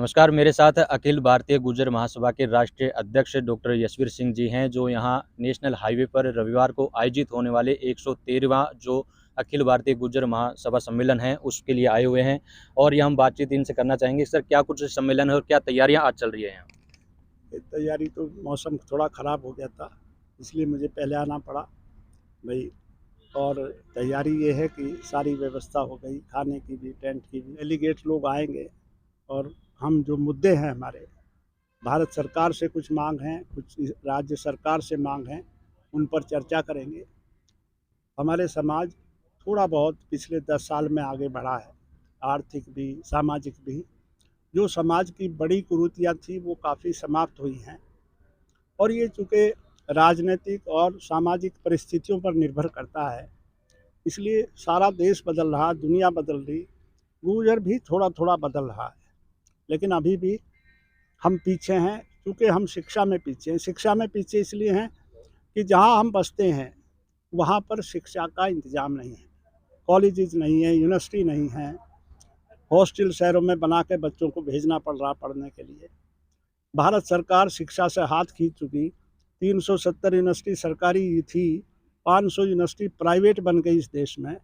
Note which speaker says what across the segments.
Speaker 1: नमस्कार, मेरे साथ अखिल भारतीय गुर्जर महासभा के राष्ट्रीय अध्यक्ष डॉक्टर यशवीर सिंह जी हैं, जो यहाँ नेशनल हाईवे पर रविवार को आयोजित होने वाले 113वां जो अखिल भारतीय गुर्जर महासभा सम्मेलन है, उसके लिए आए हुए हैं और ये हम बातचीत इनसे करना चाहेंगे। सर, क्या कुछ सम्मेलन है और क्या तैयारियां आज चल रही है यहाँ?
Speaker 2: तैयारी तो मौसम थोड़ा ख़राब हो गया था, इसलिए मुझे पहले आना पड़ा भाई। और तैयारी ये है कि सारी व्यवस्था हो गई, खाने की भी, टेंट की भी। डेलीगेट लोग आएंगे और हम जो मुद्दे हैं हमारे, भारत सरकार से कुछ मांग हैं, कुछ राज्य सरकार से मांग हैं, उन पर चर्चा करेंगे। हमारे समाज थोड़ा बहुत पिछले 10 साल में आगे बढ़ा है, आर्थिक भी, सामाजिक भी। जो समाज की बड़ी कुरीतियाँ थी वो काफ़ी समाप्त हुई हैं और ये चूँकि राजनीतिक और सामाजिक परिस्थितियों पर निर्भर करता है, इसलिए सारा देश बदल रहा, दुनिया बदल रही, गुर्जर भी थोड़ा-थोड़ा बदल रहा है। लेकिन अभी भी हम पीछे हैं, चूँकि हम शिक्षा में पीछे हैं। शिक्षा में पीछे इसलिए हैं कि जहाँ हम बसते हैं, वहाँ पर शिक्षा का इंतज़ाम नहीं है। कॉलेजेस नहीं है, यूनिवर्सिटी नहीं है, हॉस्टल शहरों में बना के बच्चों को भेजना पड़ रहा पढ़ने के लिए। भारत सरकार शिक्षा से हाथ खींच चुकी। 370 यूनिवर्सिटी सरकारी थी, 500 यूनिवर्सिटी प्राइवेट बन गई इस देश में।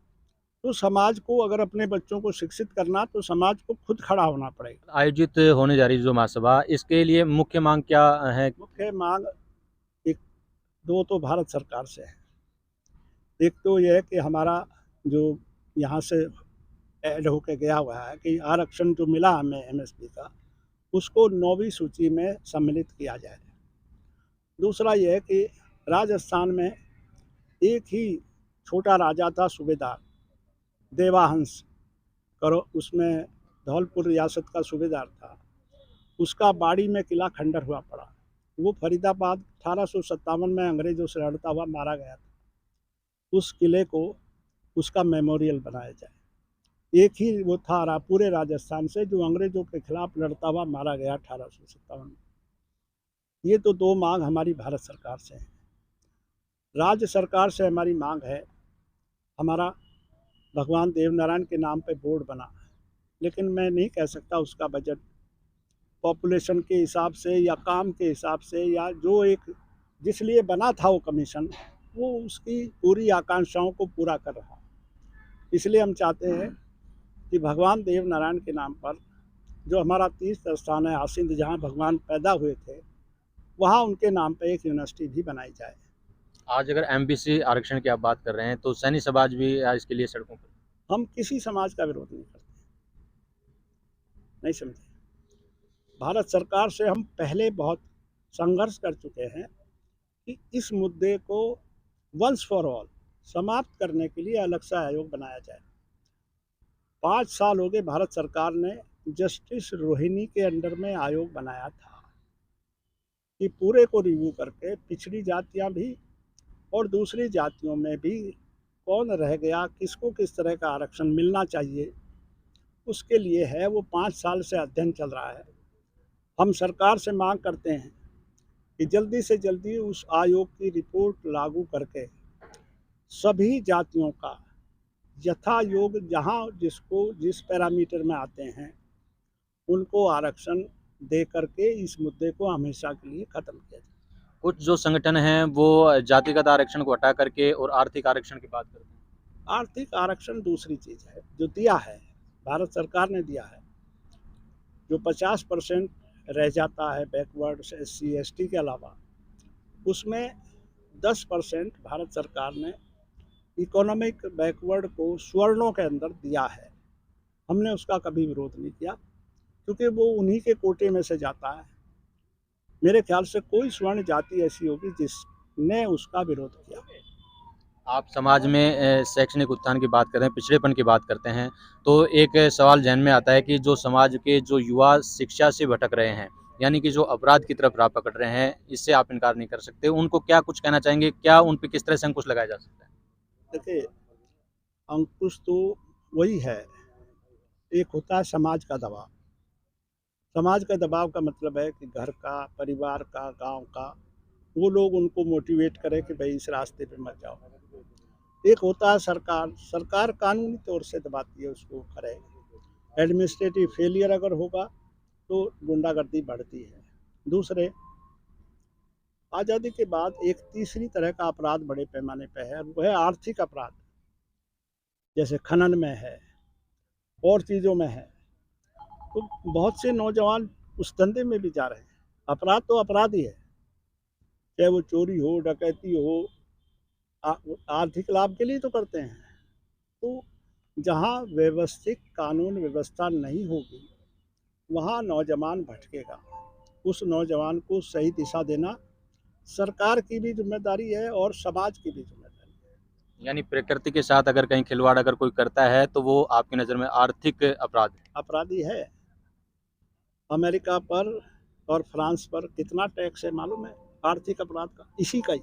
Speaker 2: तो समाज को अगर अपने बच्चों को शिक्षित करना, तो समाज को खुद खड़ा होना पड़ेगा।
Speaker 1: आयोजित होने जा रही जो महासभा, इसके लिए मुख्य मांग क्या है?
Speaker 2: मुख्य मांग एक दो तो भारत सरकार से है। एक तो ये है कि हमारा जो यहाँ से ऐड होके गया हुआ है कि आरक्षण जो मिला हमें एमएसपी का, उसको 9वीं सूची में सम्मिलित किया जाए। दूसरा ये है कि राजस्थान में एक ही छोटा राजा था, सूबेदार देवाहंस करो, उसमें धौलपुर रियासत का सूबेदार था। उसका बाड़ी में किला खंडर हुआ पड़ा। वो फरीदाबाद 1857 में अंग्रेजों से लड़ता हुआ मारा गया था। उस किले को, उसका मेमोरियल बनाया जाए। एक ही वो था पूरे राजस्थान से जो अंग्रेजों के खिलाफ लड़ता हुआ मारा गया 1857 में। ये तो दो मांग हमारी भारत सरकार से है। राज्य सरकार से हमारी मांग है, हमारा भगवान देवनारायण के नाम पे बोर्ड बना, लेकिन मैं नहीं कह सकता उसका बजट पॉपुलेशन के हिसाब से या काम के हिसाब से, या जो एक जिस लिए बना था वो कमीशन, वो उसकी पूरी आकांक्षाओं को पूरा कर रहा। इसलिए हम चाहते हैं कि भगवान देवनारायण के नाम पर जो हमारा तीर्थ स्थान है आसिंद, जहाँ भगवान पैदा हुए थे, वहाँ उनके नाम पर एक यूनिवर्सिटी भी बनाई जाए।
Speaker 1: आज अगर एमबीसी आरक्षण की आप बात कर रहे हैं, तो सैनी समाज भी इसके लिए सड़कों पर।
Speaker 2: हम किसी समाज का विरोध नहीं करते, नहीं समझे। भारत सरकार से हम पहले बहुत संघर्ष कर चुके हैं कि इस मुद्दे को वंस फॉर ऑल समाप्त करने के लिए अलग सा आयोग बनाया जाए। 5 साल हो गए भारत सरकार ने जस्टिस रोहिणी के अंडर में आयोग बनाया था कि पूरे को रिव्यू करके पिछड़ी जातियां भी और दूसरी जातियों में भी कौन रह गया, किसको किस तरह का आरक्षण मिलना चाहिए, उसके लिए है। वो 5 साल से अध्ययन चल रहा है। हम सरकार से मांग करते हैं कि जल्दी से जल्दी उस आयोग की रिपोर्ट लागू करके सभी जातियों का यथा योग, जहाँ जिसको जिस पैरामीटर में आते हैं, उनको आरक्षण दे करके इस मुद्दे को हमेशा के लिए ख़त्म किया जाए।
Speaker 1: कुछ जो संगठन हैं वो जातिगत आरक्षण को हटा करके और आर्थिक आरक्षण की बात करते हैं।
Speaker 2: आर्थिक आरक्षण दूसरी चीज़ है, जो दिया है भारत सरकार ने दिया है, जो 50% रह जाता है बैकवर्ड SC ST के अलावा, उसमें 10% भारत सरकार ने इकोनॉमिक बैकवर्ड को स्वर्णों के अंदर दिया है। हमने उसका कभी विरोध नहीं किया, क्योंकि वो उन्हीं के कोटे में से जाता है। मेरे ख्याल से कोई स्वर्ण जाति ऐसी होगी जिसने उसका विरोध किया।
Speaker 1: आप समाज में शैक्षणिक उत्थान की बात करें, पिछड़ेपन की बात करते हैं, तो एक सवाल ज़हन में आता है कि जो समाज के जो युवा शिक्षा से भटक रहे हैं, यानी कि जो अपराध की तरफ राह पकड़ रहे हैं, इससे आप इनकार नहीं कर सकते। उनको क्या कुछ कहना चाहेंगे? क्या उन पे किस तरह से अंकुश लगाया जा सकता है?
Speaker 2: देखिए, अंकुश तो वही है, एक होता है समाज का दबाव। समाज का दबाव का मतलब है कि घर का, परिवार का, गांव का, वो लोग उनको मोटिवेट करें कि भाई इस रास्ते पे मत जाओ। एक होता है सरकार, सरकार कानूनी तौर से दबाती है उसको करे। एडमिनिस्ट्रेटिव फेलियर अगर होगा तो गुंडागर्दी बढ़ती है। दूसरे, आज़ादी के बाद एक तीसरी तरह का अपराध बड़े पैमाने पे है, वो है आर्थिक अपराध, जैसे खनन में है और चीज़ों में है। तो बहुत से नौजवान उस धंधे में भी जा रहे हैं। अपराध तो अपराध ही है, चाहे वो चोरी हो, डकैती हो, आर्थिक लाभ के लिए तो करते हैं। तो जहाँ व्यवस्थित कानून व्यवस्था नहीं होगी, वहाँ नौजवान भटकेगा। उस नौजवान को सही दिशा देना सरकार की भी जिम्मेदारी है और समाज की भी जिम्मेदारी है।
Speaker 1: यानी प्रकृति के साथ अगर कहीं खिलवाड़ अगर कोई करता है तो वो आपकी नज़र में आर्थिक अपराध है।
Speaker 2: अपराधी है। अमेरिका पर और फ्रांस पर कितना टैक्स है मालूम है आर्थिक अपराध का? इसी का ही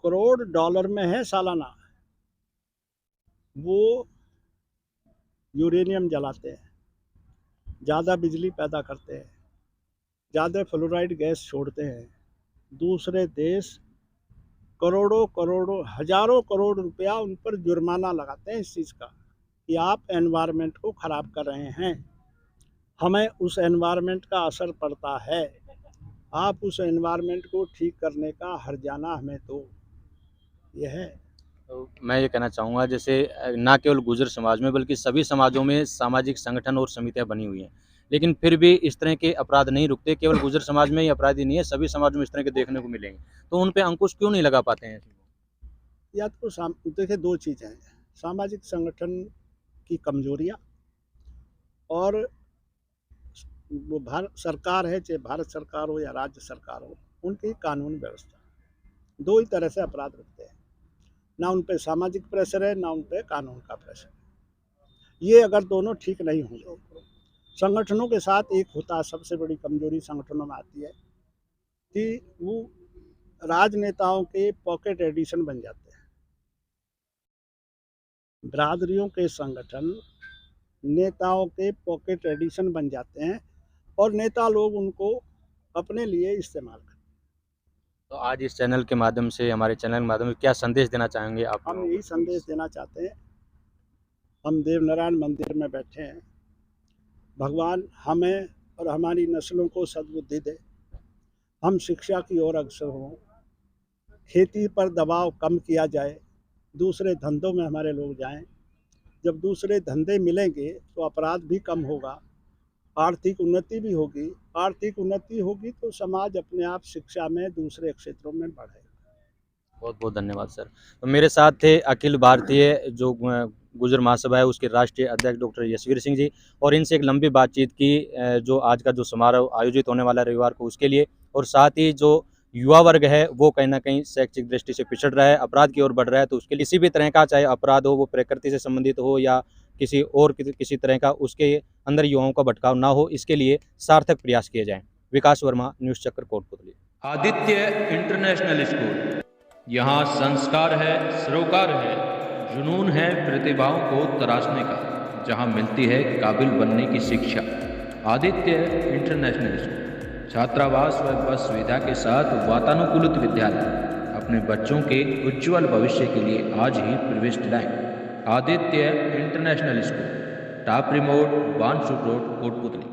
Speaker 2: करोड़ डॉलर में है सालाना। वो यूरेनियम जलाते हैं, ज़्यादा बिजली पैदा करते हैं, ज़्यादा फ्लोराइड गैस छोड़ते हैं। दूसरे देश करोड़ों करोड़ों हजारों करोड़ रुपया उन पर जुर्माना लगाते हैं इस चीज़ का कि आप एनवायरनमेंट को ख़राब कर रहे हैं। हमें उस एनवायरनमेंट का असर पड़ता है, आप उस एनवायरनमेंट को ठीक करने का हर्जाना हमें दो। यह है।
Speaker 1: तो मैं ये कहना चाहूँगा जैसे ना केवल गुर्जर समाज में बल्कि सभी समाजों में सामाजिक संगठन और समितियाँ बनी हुई हैं, लेकिन फिर भी इस तरह के अपराध नहीं रुकते। केवल गुर्जर समाज में ही अपराधी नहीं है, सभी समाजों में इस तरह के देखने को मिलेंगे। तो उन पे अंकुश क्यों नहीं लगा पाते हैं?
Speaker 2: या तो देखिए, दो चीज़ें हैं, सामाजिक संगठन की कमजोरियाँ और वो भारत सरकार है, चाहे भारत सरकार हो या राज्य सरकार हो, उनकी कानून व्यवस्था, दो ही तरह से अपराध रुकते हैं। ना उन पे सामाजिक प्रेशर है, ना उन पे कानून का प्रेशर है। ये अगर दोनों ठीक नहीं होंगे, संगठनों के साथ एक होता है, सबसे बड़ी कमजोरी संगठनों में आती है कि वो राजनेताओं के पॉकेट एडिशन बन जाते हैं। बिरादरियों के संगठन नेताओं के पॉकेट एडिशन बन जाते हैं और नेता लोग उनको अपने लिए इस्तेमाल करते हैं।
Speaker 1: तो आज इस चैनल के माध्यम से, हमारे चैनल के माध्यम से क्या संदेश देना चाहेंगे आप?
Speaker 2: हम यही संदेश देना चाहते हैं, हम देवनारायण मंदिर में बैठे हैं, भगवान हमें और हमारी नस्लों को सद्बुद्धि दे, हम शिक्षा की ओर अग्रसर हों, खेती पर दबाव कम किया जाए, दूसरे धंधों में हमारे लोग जाएं। जब दूसरे धंधे मिलेंगे तो अपराध भी कम होगा, आर्थिक उन्नति भी होगी। आर्थिक उन्नति होगी तो समाज अपने आप शिक्षा में दूसरे क्षेत्रों में बढ़ेगा।
Speaker 1: बहुत बहुत धन्यवाद सर। तो मेरे साथ थे अखिल भारतीय जो गुर्जर महासभा है उसके राष्ट्रीय अध्यक्ष डॉक्टर यशवीर सिंह जी, और इनसे एक लंबी बातचीत की जो आज का जो समारोह आयोजित होने वाला है रविवार को उसके लिए, और साथ ही जो युवा वर्ग है वो कहीं ना कहीं शैक्षिक दृष्टि से पिछड़ रहा है, अपराध की ओर बढ़ रहा है। तो उसके लिए किसी भी तरह का चाहे अपराध हो, वो प्रकृति से संबंधित हो या किसी और किसी तरह का, उसके अंदर युवाओं का भटकाव ना हो, इसके लिए सार्थक प्रयास किए जाएं। विकास वर्मा, न्यूज़ चक्र, कोटपुतली।
Speaker 3: आदित्य इंटरनेशनल स्कूल, यहाँ संस्कार है, सरोकार है, जुनून है प्रतिभाओं को तराशने का, जहाँ मिलती है काबिल बनने की शिक्षा। आदित्य इंटरनेशनल स्कूल छात्रावास व बस सुविधा के साथ वातानुकूलित विद्यालय। अपने बच्चों के उज्ज्वल भविष्य के लिए आज ही प्रवेश दिलाएं। आदित्य इंटरनेशनल स्कूल, टापरी मोड़, बानसूर रोड, कोटपुतली।